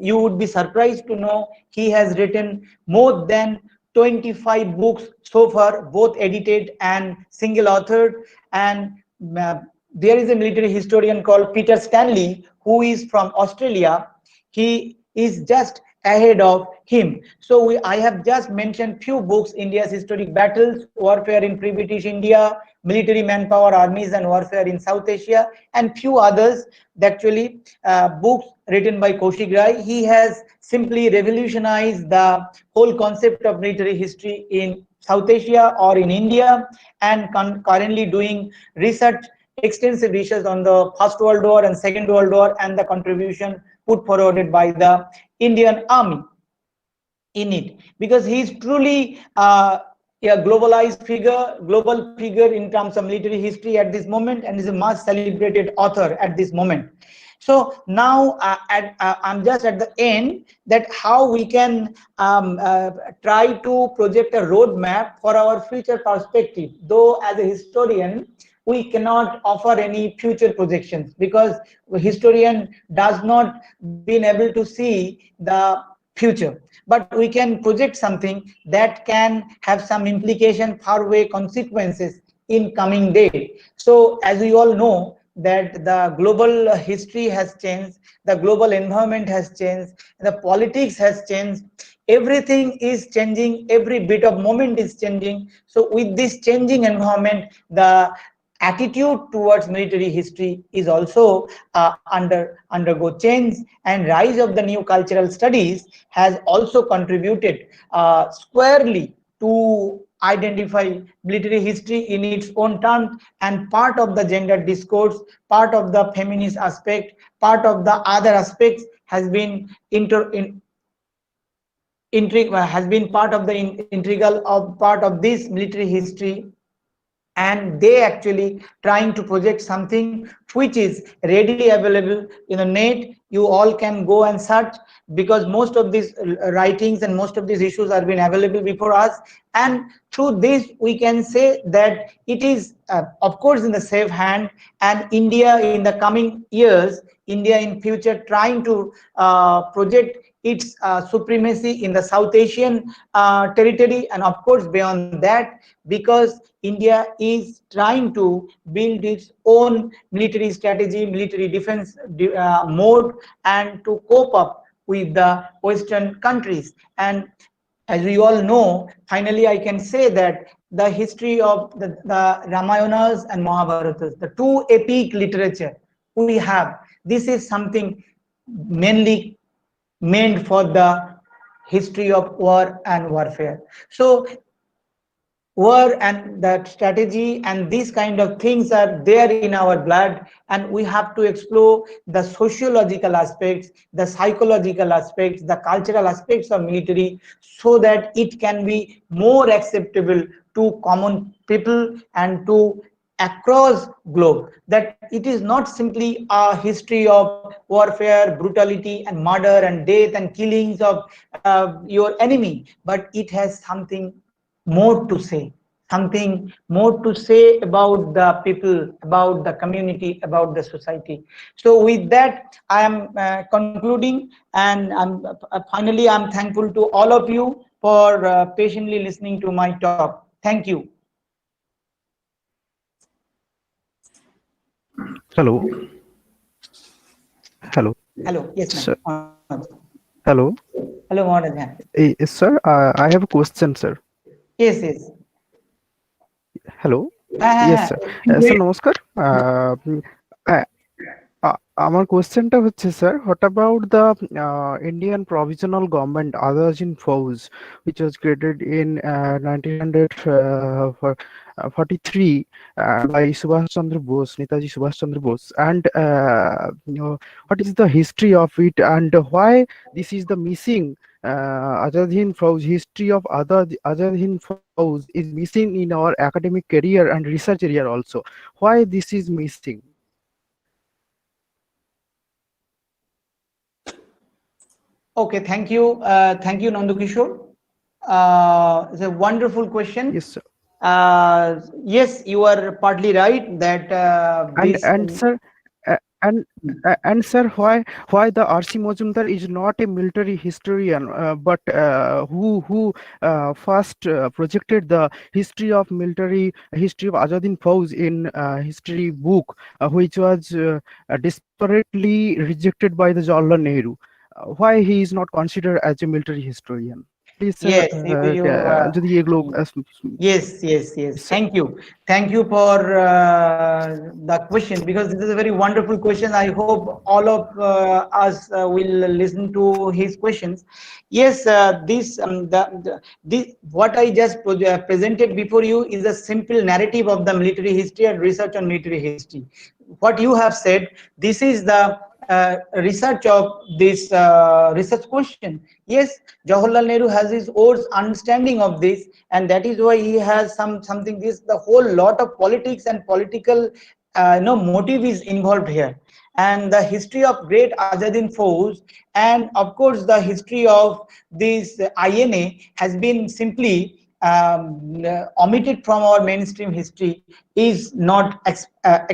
you would be surprised to know, he has written more than 25 books so far, both edited and single authored. And there is a military historian called Peter Stanley, who is from Australia. He is just ahead of him. So I have just mentioned few books: India's Historic Battles, Warfare in Pre-British India, Military Manpower, Armies and Warfare in South Asia, and few others. Actually, books written by Kaushik Roy. He has simply revolutionized the whole concept of military history in South Asia or in India, and currently doing research, extensive research on the First World War and Second World War, and the contribution put forwarded by the Indian Army in it, because he is truly a global figure in terms of military history at this moment, and is a much celebrated author at this moment. So now I'm just at the end, that how we can try to project a roadmap for our future perspective. Though as a historian, we cannot offer any future projections, because a historian does not been able to see the future, but we can project something that can have some implication, faraway consequences in coming day. So as we all know, that the global history has changed, the global environment has changed, the politics has changed, everything is changing, every bit of moment is changing. So with this changing environment, the attitude towards military history is also undergo change, and rise of the new cultural studies has also contributed squarely to identify military history in its own terms, and part of the gender discourse, part of the feminist aspect, part of the other aspects has been part of the integral of part of this military history, and they actually trying to project something which is readily available in the net. You all can go and search, because most of these writings and most of these issues are being available before us, and through this we can say that it is of course in the safe hand, and India in the coming years, India in future trying to project its supremacy in the South Asian territory, and of course beyond that, because India is trying to build its own military strategy, military defense mode, and to cope up with the Western countries. And as we all know, finally I can say that the history of the Ramayanas and Mahabharatas, the two epic literature we have, this is something mainly meant for the history of war and warfare. So war and that strategy and these kind of things are there in our blood, and we have to explore the sociological aspects, the psychological aspects, the cultural aspects of military, so that it can be more acceptable to common people and to across globe, that it is not simply a history of warfare, brutality and murder and death and killings of your enemy, but it has something more to say, something more to say about the people, about the community, about the society. So with that, I am concluding, and finally I'm thankful to all of you for patiently listening to my talk. Thank you. Hello. Hello. Hello. Yes, Sir. ma'am. Hello. Hello, Maharaj. Sir, I have a question, sir. Yes, yes. Hello. Yes, sir. Sir, নমস্কার। আমার কোশ্চেনটা হচ্ছে sir, what about the Indian provisional government Azad Fauj, which was created in 1943 by Subhash Chandra Bose, Netaji Subhash Chandra Bose, and what is the history of it, and why this is the missing Azad Hind Fauj, history of Azad Hind Fauj is missing in our academic career and research area also. Why this is missing? Okay, thank you, Nandu Kishore. It's a wonderful question. Yes, sir. Yes, you are partly right that And sir, and sir, why the R.C. Majumdar is not a military historian, but who first projected the history of Azad Hind Fauj in history book, which was desperately rejected by the Jawaharlal Nehru. Why he is not considered as a military historian? Please, sir, yes, যদি এগুলো yes. Thank you for the question, because this is a very wonderful question. I hope all of us will listen to his questions. Yes, this what I just presented before you is a simple narrative of the military history and research on military history. What you have said, this is the research of this research question. Yes, Jawaharlal Nehru has his own understanding of this, and that is why he has something, this the whole lot of politics and political motive is involved here. And the history of great Azad Hind Fauj, and of course the history of this INA has been simply omitted from our mainstream history, is not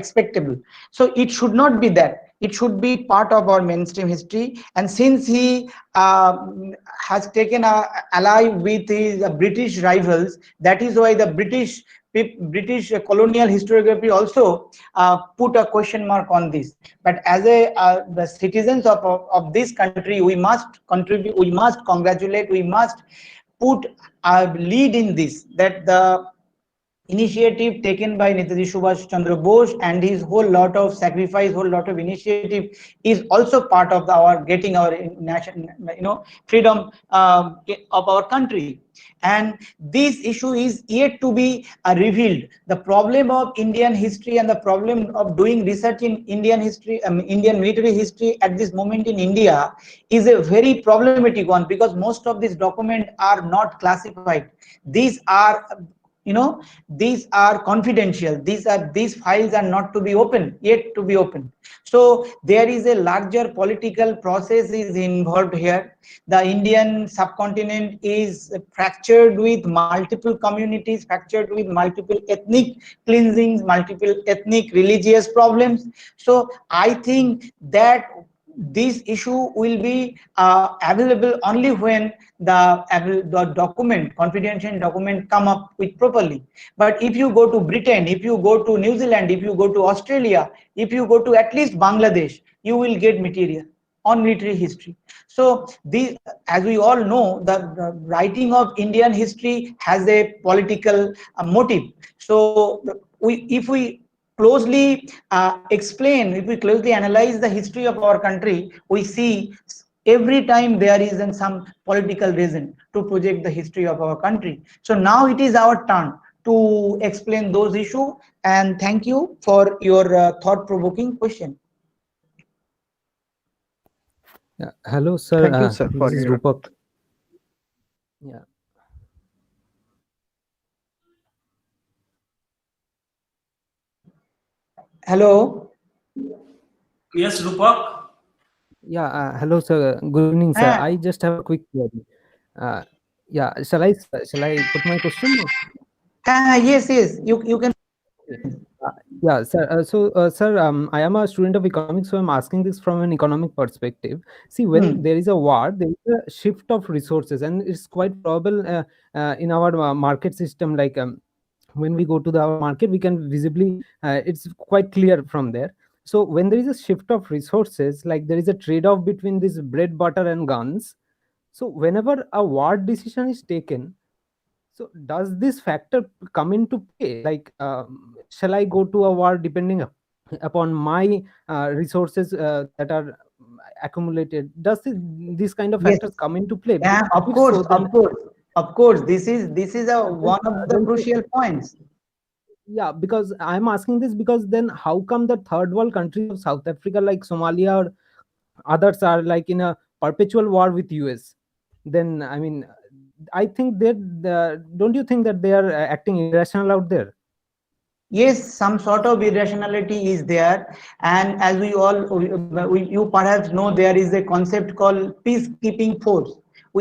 expectable. So it should not be that. It should be part of our mainstream history. And since he has taken a ally with his British rivals, that is why the British colonial historiography also put a question mark on this. But as the citizens of this country, we must contribute, we must congratulate, we must put a lead in this, that the initiative taken by Netaji Subhash Chandra Bose and his whole lot of sacrifice, whole lot of initiative is also part of our getting our national, freedom of our country. And this issue is yet to be revealed. The problem of Indian history and the problem of doing research in Indian history, Indian military history at this moment in India is a very problematic one, because most of these documents are not classified. These are these are confidential. These files are not to be open, yet to be open. So there is a larger political process is involved here. The Indian subcontinent is fractured with multiple communities, fractured with multiple ethnic cleansings, multiple ethnic religious problems. So I think that this issue will be available only when the document, confidential document, come up with properly. But if you go to Britain, if you go to New Zealand, if you go to Australia, if you go to at least Bangladesh, you will get material on military history. So these, as we all know, the writing of Indian history has a political motive. So if we closely explain, if we closely analyze the history of our country, we see every time there is some political reason to project the history of our country. So now it is our turn to explain those issues, and thank you for your thought-provoking question. Yeah. Hello, sir. Thank you, sir, for This is your. Rupak. Yeah. Hello. Yes, Rupak. Yeah. Hello, sir. Good evening, sir. I just have a quick query. Uh, yeah. Shall I put my question? Yes, you can. Yeah, sir. Sir, I am a student of economics, so I'm asking this from an economic perspective. See, when there is a war, there is a shift of resources, and it's quite probable in our market system. Like when we go to our market, we can visibly, it's quite clear from there. So when there is a shift of resources, like there is a trade-off between this bread, butter, and guns. So whenever a war decision is taken, so does this factor come into play? Like, shall I go to a war depending upon my resources that are accumulated? Does this kind of Yes. factors come into play? Yeah, of If course, so, then of course. This is one of the then crucial points. yeah, because I'm asking this because then how come the third world countries of South Africa like Somalia or others are like in a perpetual war with US? Then I mean, I think that don't you think that they are acting irrational out there? Yes, some sort of irrationality is there, and as we all, you perhaps know, there is a concept called peacekeeping force.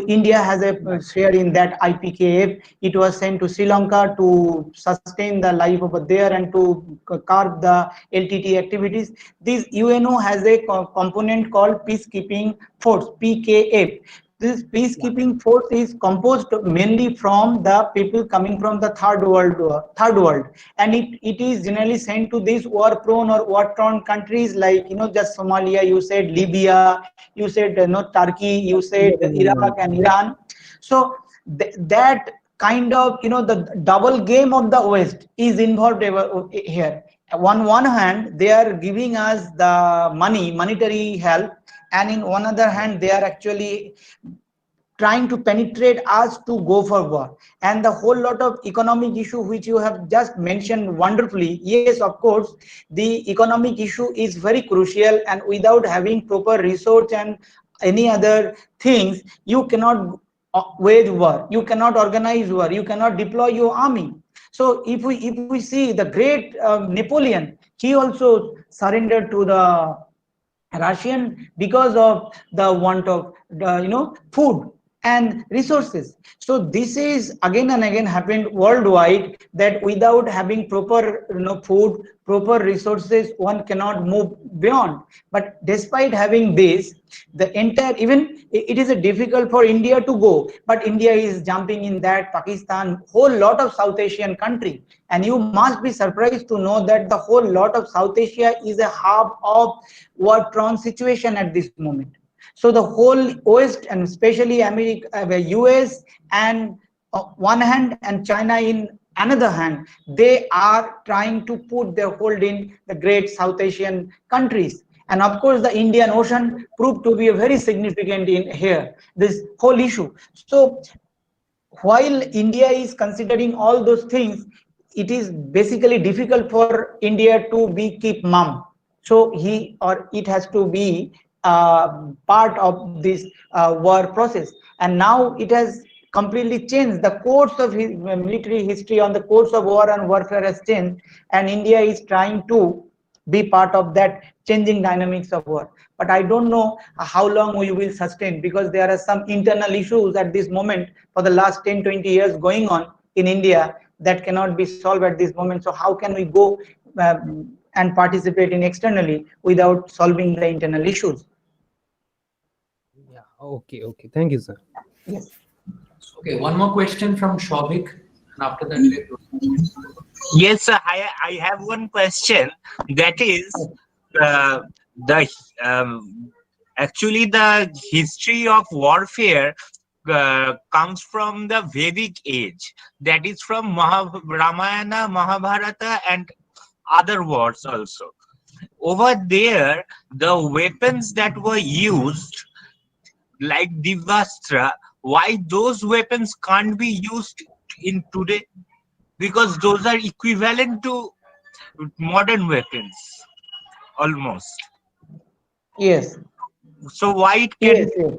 India has a share in that IPKF. It was sent to Sri Lanka to sustain the life over there and to curb the LTT activities. This UNO has a component called peacekeeping force, PKF. This peacekeeping force is composed mainly from the people coming from the third world, and it is generally sent to these war-prone or war-torn countries like just Somalia. You said Libya, you said Turkey, you said Iraq and Iran. So that kind of the double game of the West is involved here. On one hand, they are giving us the monetary help, and in one other hand, they are actually trying to penetrate us to go for war. And the whole lot of economic issue which you have just mentioned wonderfully, yes, of course, the economic issue is very crucial, and without having proper resource and any other things, you cannot wage war, you cannot organize war, you cannot deploy your army. So if we see the great Napoleon, he also surrendered to the Russian because of the want of food and resources. So this is again and again happened worldwide, that without having proper food, proper resources, one cannot move beyond. But despite having this, the entire, even it is a difficult for India to go, but India is jumping in that, Pakistan, whole lot of South Asian country. And you must be surprised to know that the whole lot of South Asia is a hub of war-torn situation at this moment. So the whole West, and especially America, US, and one hand, and China in another hand, they are trying to put their hold in the great South Asian countries. And of course, the Indian Ocean proved to be a very significant in here, this whole issue. So while India is considering all those things, it is basically difficult for India to be keep mum. So he or it has to be part of this war process. And now it has completely changed. The course of his military history on the course of war and warfare has changed, and India is trying to be part of that changing dynamics of war. But I don't know how long we will sustain, because there are some internal issues at this moment for the last 10-20 years going on in India that cannot be solved at this moment. So how can we go and participate in externally without solving the internal issues? Yeah. Okay. Okay. Thank you, sir. Yes. Okay, one more question from Shobik, and after that we close. Yes, sir. I have one question. That is, the actually the history of warfare comes from the Vedic age. That is from Ramayana, Mahabharata, and other wars also. Over there, the weapons that were used, like Divastra, why those weapons can't be used in today? Because those are equivalent to modern weapons almost. Yes. So why it can Yes. be Yes.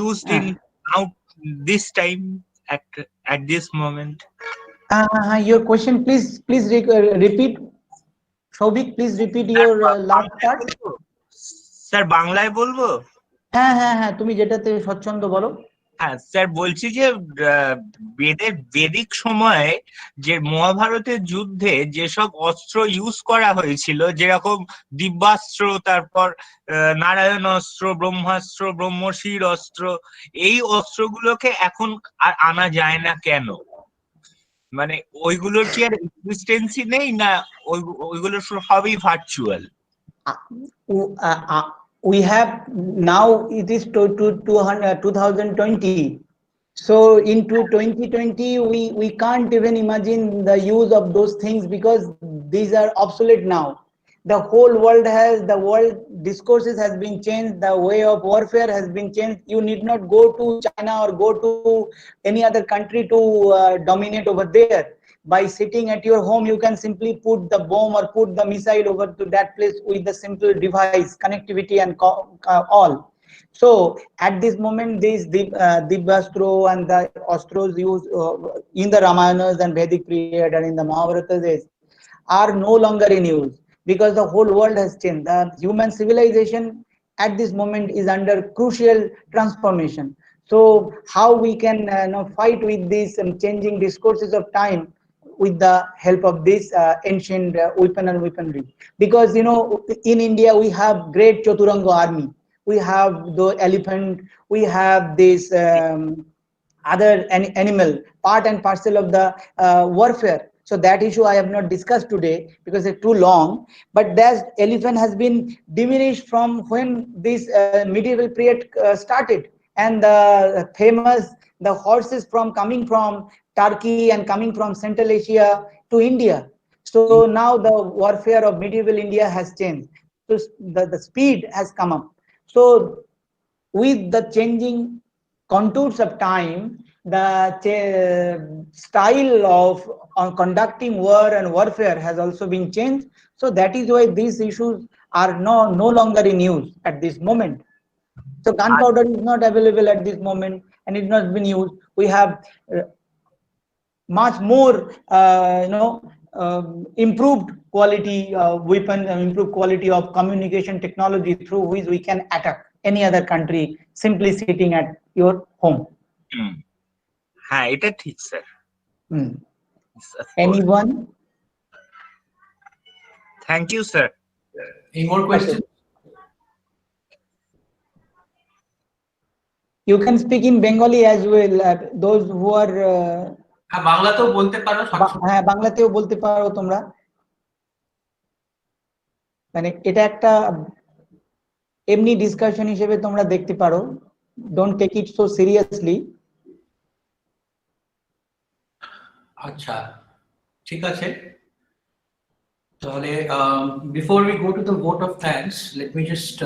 used in now this time at this moment? Your question, please repeat. Shobik, please repeat your last part. Sir বাংলায় বলবো? হ্যাঁ, তুমি যেটাতে স্বচ্ছন্দ বলো। হ্যাঁ sir, বলছি যে বেদিক সময়ে যে মহাভারতের যুদ্ধে যেসব অস্ত্র ইউজ করা হয়েছিল, যেরকম দিব্যাস্ত্র, তারপর নারায়ণ অস্ত্র, ব্রহ্মাস্ত্র, ব্রহ্মশির অস্ত্র, এই অস্ত্রগুলোকে এখন আর আনা যায় না কেন? মানে ওইগুলোর কি আর এক্সিস্টেন্সই নেই, না ওইগুলো সবই virtual? We have now, it is to 2020. So into 2020, we can't even imagine the use of those things, because these are obsolete now. The whole world discourses has been changed. The way of warfare has been changed. You need not go to China or go to any other country to dominate over there. By sitting at your home, you can simply put the bomb or put the missile over to that place with the simple device, connectivity and all. So at this moment, these Divyastro and the Ostros used in the Ramayanas and Vedic period and in the Mahabharatas are no longer in use, because the whole world has changed. The human civilization at this moment is under crucial transformation. So how we can fight with these changing discourses of time with the help of this ancient weapon and weaponry? Because in India we have great Chaturanga army, we have the elephant, we have this other animal, part and parcel of the warfare. So that issue I have not discussed today because it's too long. But that elephant has been diminished from when this medieval period started, and the famous horses coming from Turkey and coming from Central Asia to India. So now the warfare of medieval India has changed. So the speed has come up. So with the changing contours of time, the style of conducting war and warfare has also been changed. So that is why these issues are no longer in use at this moment. So gunpowder is not available at this moment and it's not been used. We have much more improved quality weapon and improved quality of communication technology through which we can attack any other country simply sitting at your home. হ্যাঁ, এটা ঠিক sir. Anyone? Thank you, sir. Any more questions? You can speak in Bengali as well. Those who are বাংলাতেও বলতে পারো। হ্যাঁ, বাংলাতেও বলতে পারো তোমরা। মানে এটা একটা এমনি ডিসকাশন হিসেবে তোমরা দেখতে পারো। Don't take it so seriously. আচ্ছা, ঠিক আছে। তাহলে before we go to the vote of thanks, let me just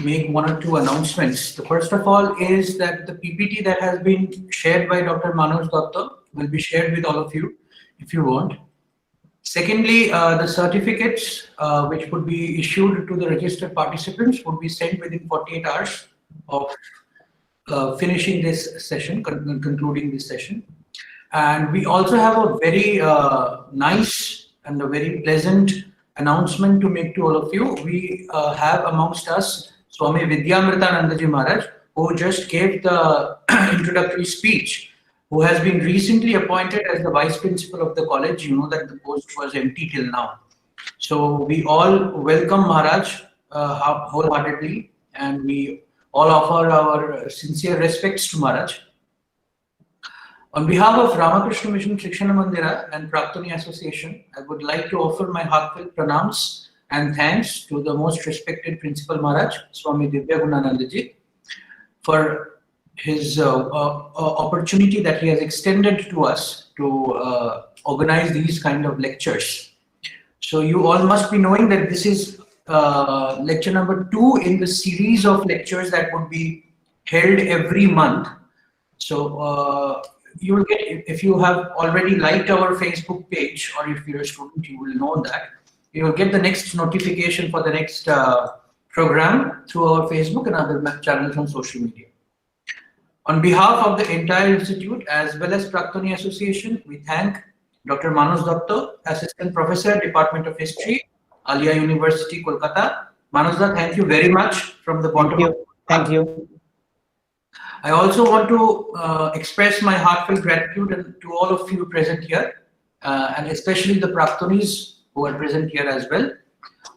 make one or two announcements. The first of all is that the PPT that has been shared by Dr. Manoj Dutta will be shared with all of you if you want. Secondly, the certificates which would be issued to the registered participants would be sent within 48 hours of finishing this session, concluding this session. And we also have a very nice and a very pleasant announcement to make to all of you. We have amongst us Swami Vidyamritanandaji Maharaj, who just gave the introductory speech, who has been recently appointed as the vice principal of the college. You know that the post was empty till now. So we all welcome Maharaj wholeheartedly, and we all offer our sincere respects to Maharaj. On behalf of Ramakrishna Mission Shikshana Mandira and Praktani Association, I would like to offer my heartfelt pranams and thanks to the most respected Principal Maharaj, Swami Divyagunanandaji, for his opportunity that he has extended to us to organize these kind of lectures. So you all must be knowing that this is lecture number 2 in the series of lectures that would be held every month. So you will get, if you have already liked our Facebook page, or if you're a student, you will know that you will get the next notification for the next program through our Facebook and other channels on social media. On behalf of the entire institute as well as Praktani Association, we thank Dr. Manoj Dutta, Assistant Professor, Department of History, Alia University, Kolkata. Manoj, thank you very much from the bottom of my heart. Thank you. I also want to express my heartfelt gratitude to all of you present here, and especially the Praktanis who are present here as well.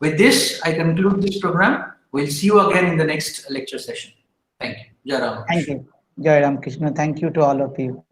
With this, I conclude this program. We'll see you again in the next lecture session. Thank you. Jai Ram. Thank you. Jai Ram Krishna. Thank you to all of you.